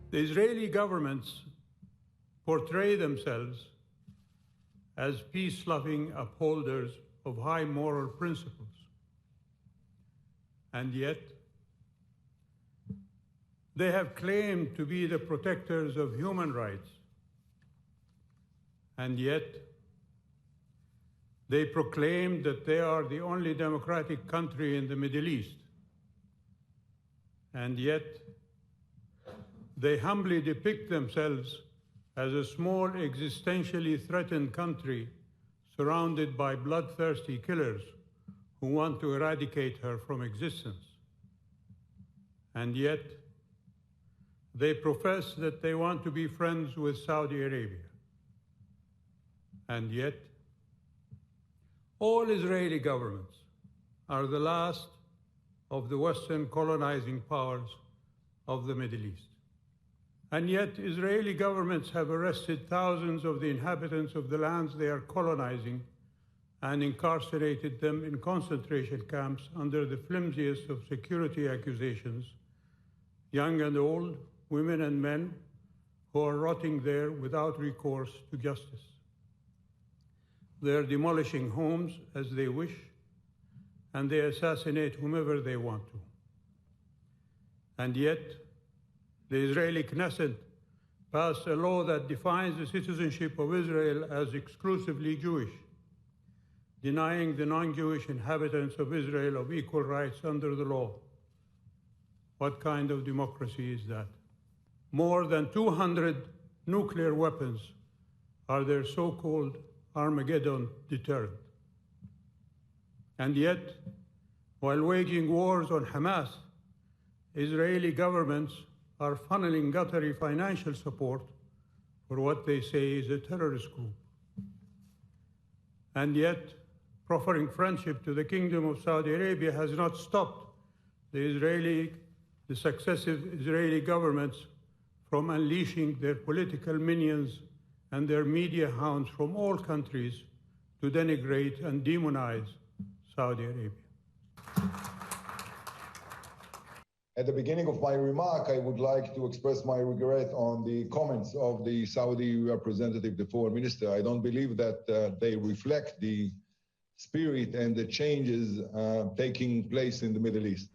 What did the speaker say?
The Israeli governments portray themselves as peace-loving upholders of high moral principles. And yet, they have claimed to be the protectors of human rights. And yet, they proclaim that they are the only democratic country in the Middle East. And yet, they humbly depict themselves as a small, existentially threatened country surrounded by bloodthirsty killers who want to eradicate her from existence. And yet, they profess that they want to be friends with Saudi Arabia. And yet, all Israeli governments are the last of the Western colonizing powers of the Middle East. And yet, Israeli governments have arrested thousands of the inhabitants of the lands they are colonizing and incarcerated them in concentration camps under the flimsiest of security accusations, young and old, women and men, who are rotting there without recourse to justice. They are demolishing homes as they wish, and they assassinate whomever they want to. And yet, the Israeli Knesset passed a law that defines the citizenship of Israel as exclusively Jewish, denying the non-Jewish inhabitants of Israel of equal rights under the law. What kind of democracy is that? More than 200 nuclear weapons are their so-called Armageddon deterrent. And yet, while waging wars on Hamas, Israeli governments are funneling Qatari financial support for what they say is a terrorist group. And yet, proffering friendship to the Kingdom of Saudi Arabia has not stopped the successive Israeli governments from unleashing their political minions and their media hounds from all countries to denigrate and demonize Saudi Arabia. At the beginning of my remark, I would like to express my regret on the comments of the Saudi representative, the foreign minister. I don't believe that they reflect the spirit and the changes taking place in the Middle East.